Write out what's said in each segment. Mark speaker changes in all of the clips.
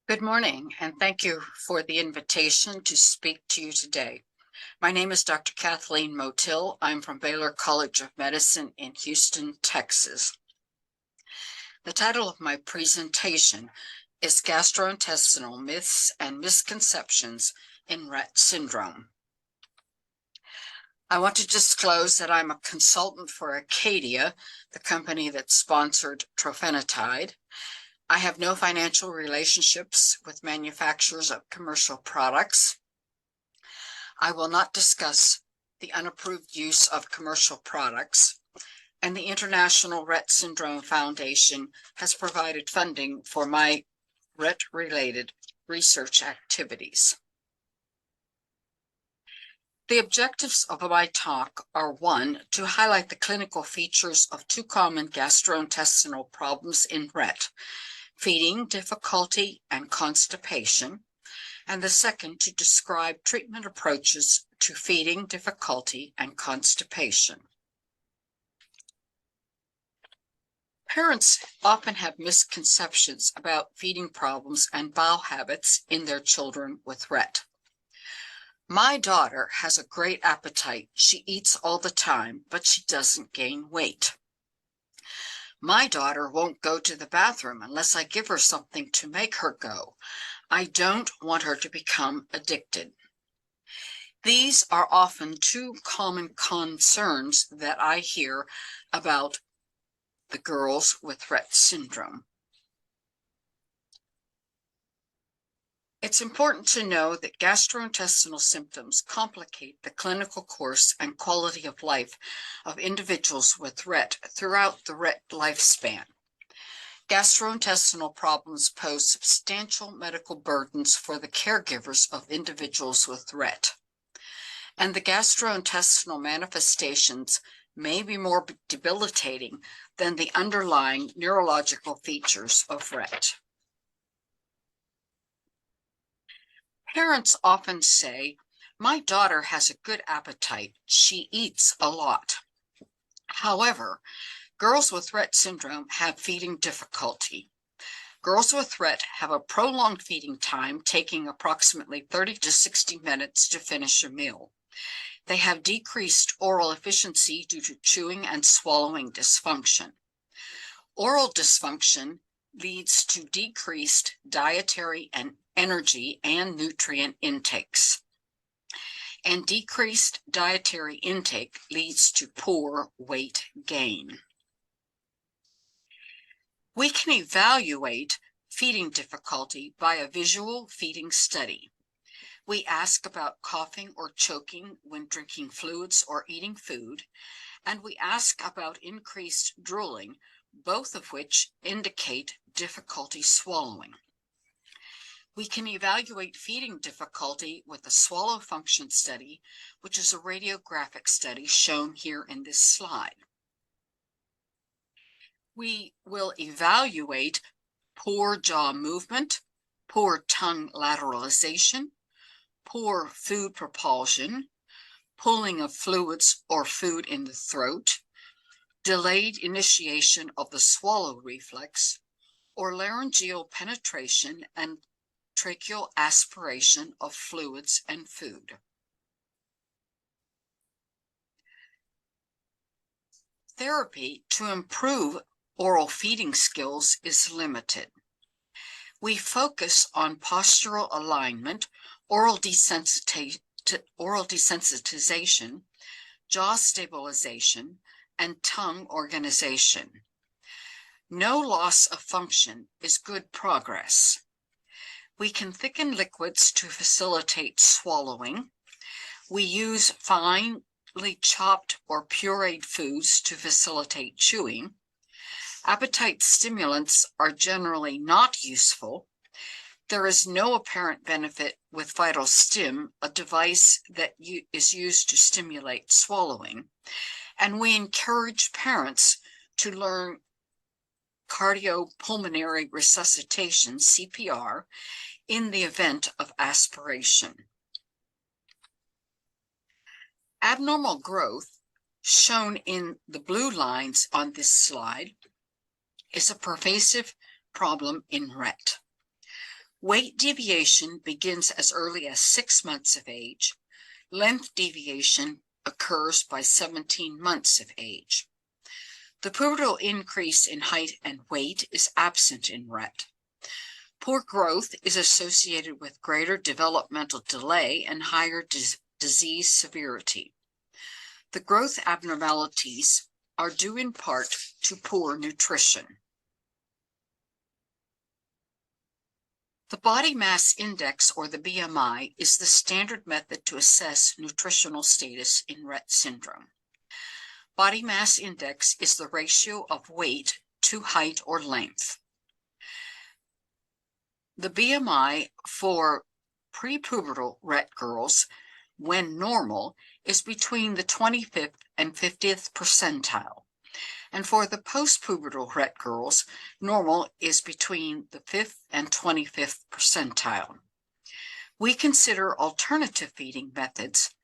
Speaker 1: Good morning, and thank you for the invitation to speak to you today. My name is Dr. Kathleen Motil. I'm from Baylor College of Medicine in Houston, Texas. The title of my presentation is Gastrointestinal Myths and Misconceptions in Rett Syndrome. I want to disclose that I'm a consultant for Acadia, the company that sponsored trofinetide. I have no financial relationships with manufacturers of commercial products. I will not discuss the unapproved use of commercial products, and the International Rett Syndrome Foundation has provided funding for my Rett-related research activities. The objectives of my talk are: 1, to highlight the clinical features of two common gastrointestinal problems in Rett: feeding difficulty and constipation, and the second, to describe treatment approaches to feeding difficulty and constipation. Parents often have misconceptions about feeding problems and bowel habits in their children with Rett. My daughter has a great appetite. She eats all the time, but she doesn't gain weight. My daughter won't go to the bathroom unless I give her something to make her go. I don't want her to become addicted. These are often two common concerns that I hear about the girls with Rett syndrome. It's important to know that gastrointestinal symptoms complicate the clinical course and quality of life of individuals with Rett throughout the Rett lifespan. Gastrointestinal problems pose substantial medical burdens for the caregivers of individuals with Rett, and the gastrointestinal manifestations may be more debilitating than the underlying neurological features of Rett. Parents often say, "My daughter has a good appetite. She eats a lot." However, girls with Rett syndrome have feeding difficulty. Girls with Rett have a prolonged feeding time, taking approximately 30 to 60 minutes to finish a meal. They have decreased oral efficiency due to chewing and swallowing dysfunction. Oral dysfunction leads to decreased dietary and energy and nutrient intakes. And decreased dietary intake leads to poor weight gain. We can evaluate feeding difficulty by a visual feeding study. We ask about coughing or choking when drinking fluids or eating food, and we ask about increased drooling, both of which indicate difficulty swallowing. We can evaluate feeding difficulty with the swallow function study, which is a radiographic study shown here in this slide. We will evaluate poor jaw movement, poor tongue lateralization, poor food propulsion, pulling of fluids or food in the throat, delayed initiation of the swallow reflex, or laryngeal penetration and tracheal aspiration of fluids and food. Therapy to improve oral feeding skills is limited. We focus on postural alignment, oral desensitization, jaw stabilization, and tongue organization. No loss of function is good progress. We can thicken liquids to facilitate swallowing. We use finely chopped or pureed foods to facilitate chewing. Appetite stimulants are generally not useful. There is no apparent benefit with VitalStim, a device that is used to stimulate swallowing. And we encourage parents to learn cardiopulmonary resuscitation, CPR, in the event of aspiration. Abnormal growth, shown in the blue lines on this slide, is a pervasive problem in Rett. Weight deviation begins as early as 6 months of age. Length deviation occurs by 17 months of age. The pubertal increase in height and weight is absent in Rett. Poor growth is associated with greater developmental delay and higher disease severity. The growth abnormalities are due in part to poor nutrition. The body mass index, or the BMI, is the standard method to assess nutritional status in Rett syndrome. Body mass index is the ratio of weight to height or length. The BMI for prepubertal Rett girls, when normal, is between the 25th and 50th percentile. And for the postpubertal Rett girls, normal is between the 5th and 25th percentile. We consider alternative feeding methods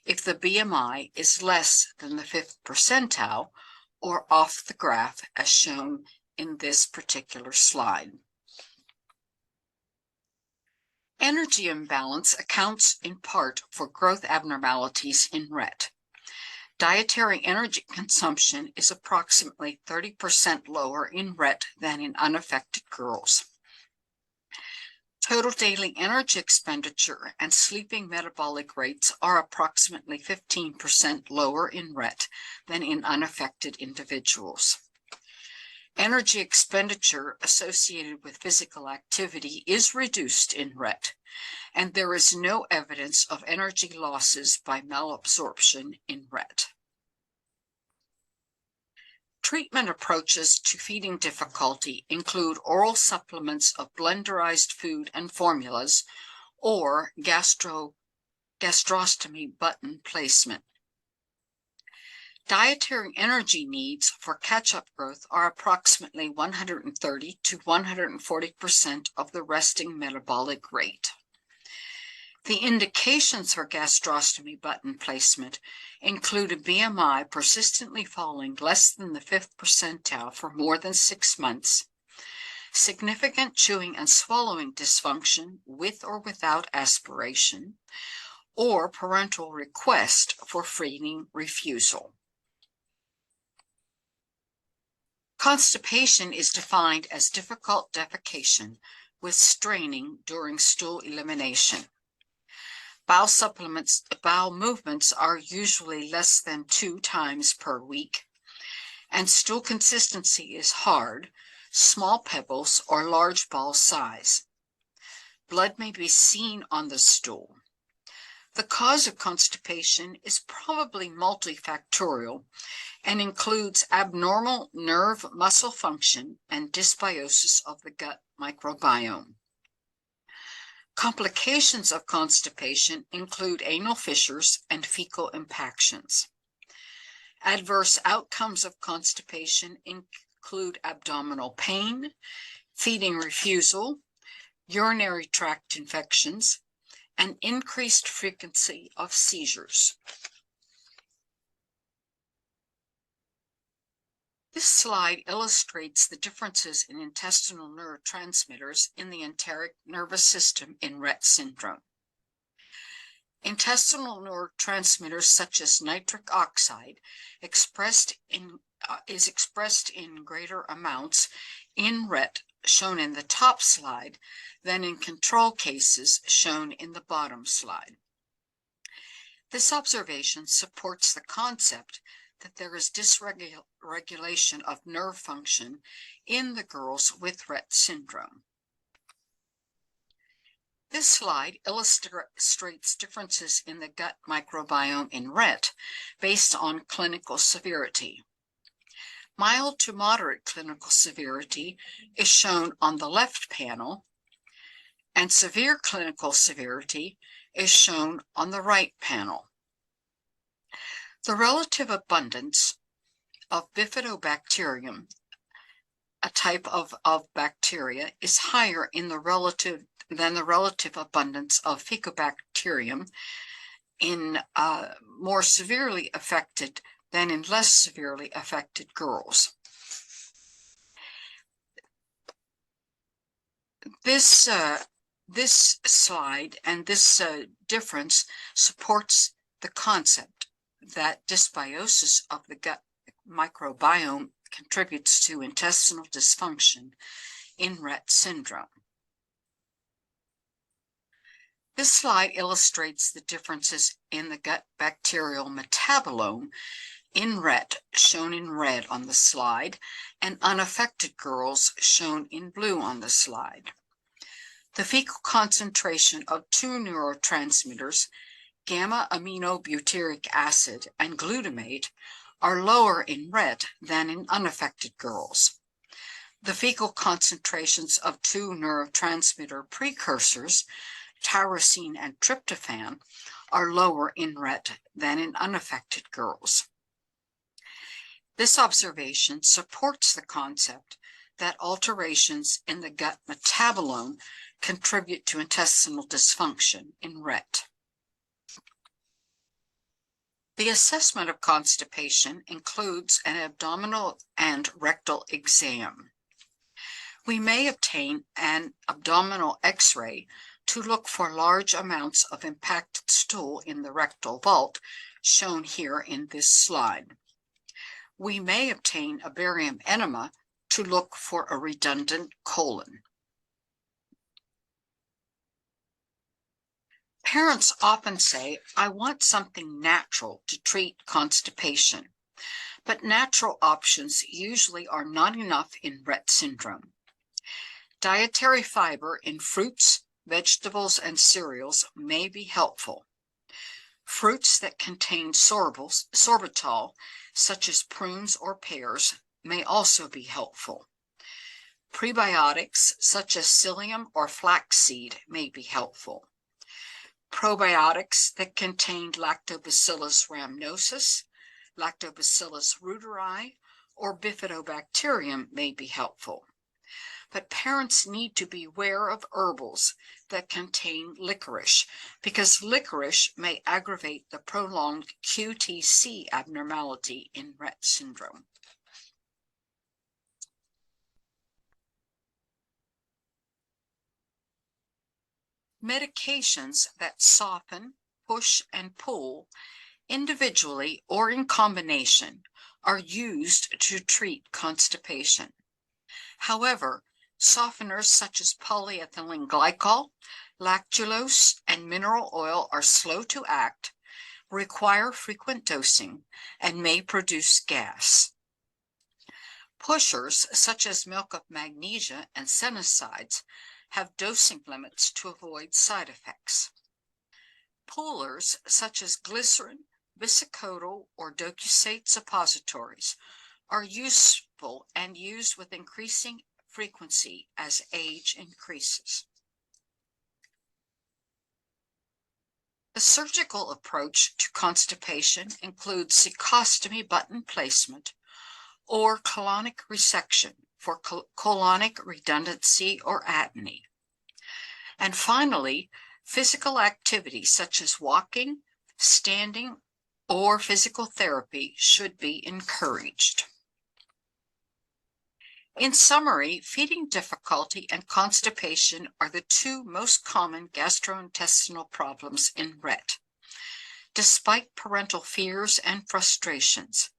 Speaker 1: if the BMI is less than the 5th percentile or off the graph as shown in this particular slide. Energy imbalance accounts in part for growth abnormalities in Rett. Dietary energy consumption is approximately 30% lower in Rett than in unaffected girls. Total daily energy expenditure and sleeping metabolic rates are approximately 15% lower in Rett than in unaffected individuals. Energy expenditure associated with physical activity is reduced in Rett, and there is no evidence of energy losses by malabsorption in Rett. Treatment approaches to feeding difficulty include oral supplements of blenderized food and formulas or gastrostomy button placement. Dietary energy needs for catch-up growth are approximately 130 to 140% of the resting metabolic rate. The indications for gastrostomy button placement include a BMI persistently falling less than the 5th percentile for more than 6 months, significant chewing and swallowing dysfunction with or without aspiration, or parental request for feeding refusal. Constipation is defined as difficult defecation with straining during stool elimination. Bowel movements are usually less than 2 times per week, and stool consistency is hard, small pebbles, or large ball size. Blood may be seen on the stool. The cause of constipation is probably multifactorial and includes abnormal nerve muscle function and dysbiosis of the gut microbiome. Complications of constipation include anal fissures and fecal impactions. Adverse outcomes of constipation include abdominal pain, feeding refusal, urinary tract infections, and increased frequency of seizures. This slide illustrates the differences in intestinal neurotransmitters in the enteric nervous system in Rett syndrome. Intestinal neurotransmitters such as nitric oxide is expressed in greater amounts in Rett, shown in the top slide, than in control cases shown in the bottom slide. This observation supports the concept that there is dysregulation of nerve function in the girls with Rett syndrome. This slide illustrates differences in the gut microbiome in Rett based on clinical severity. Mild to moderate clinical severity is shown on the left panel, and severe clinical severity is shown on the right panel. The relative abundance of bifidobacterium, a type of bacteria, is higher than the relative abundance of Faecobacterium in more severely affected than in less severely affected girls. This This slide and this difference supports the concept that dysbiosis of the gut microbiome contributes to intestinal dysfunction in Rett syndrome. This slide illustrates the differences in the gut bacterial metabolome in Rett, shown in red on the slide, and unaffected girls, shown in blue on the slide. The fecal concentration of two neurotransmitters, gamma-aminobutyric acid and glutamate, are lower in Rett than in unaffected girls. The fecal concentrations of two neurotransmitter precursors, tyrosine and tryptophan, are lower in Rett than in unaffected girls. This observation supports the concept that alterations in the gut metabolome contribute to intestinal dysfunction in Rett. The assessment of constipation includes an abdominal and rectal exam. We may obtain an abdominal X-ray to look for large amounts of impacted stool in the rectal vault, shown here in this slide. We may obtain a barium enema to look for a redundant colon. Parents often say, "I want something natural to treat constipation," but natural options usually are not enough in Rett syndrome. Dietary fiber in fruits, vegetables, and cereals may be helpful. Fruits that contain sorbitol, such as prunes or pears, may also be helpful. Prebiotics, such as psyllium or flaxseed, may be helpful. Probiotics that contain Lactobacillus rhamnosus, Lactobacillus reuteri, or Bifidobacterium may be helpful. But parents need to beware of herbals that contain licorice, because licorice may aggravate the prolonged QTC abnormality in Rett syndrome. Medications that soften, push, and pull, individually or in combination, are used to treat constipation. However, softeners such as polyethylene glycol, lactulose, and mineral oil are slow to act, require frequent dosing, and may produce gas. Pushers such as milk of magnesia and senicides have dosing limits to avoid side effects. Pullers such as glycerin, bisacodyl, or docusate suppositories are useful and used with increasing frequency as age increases. The surgical approach to constipation includes cecostomy button placement or colonic resection for colonic redundancy or atony. And finally, physical activity such as walking, standing, or physical therapy should be encouraged. In summary, feeding difficulty and constipation are the two most common gastrointestinal problems in Rett. Despite parental fears and frustrations,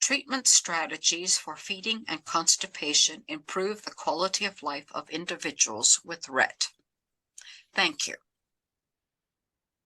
Speaker 1: treatment strategies for feeding and constipation improve the quality of life of individuals with Rett. Thank you.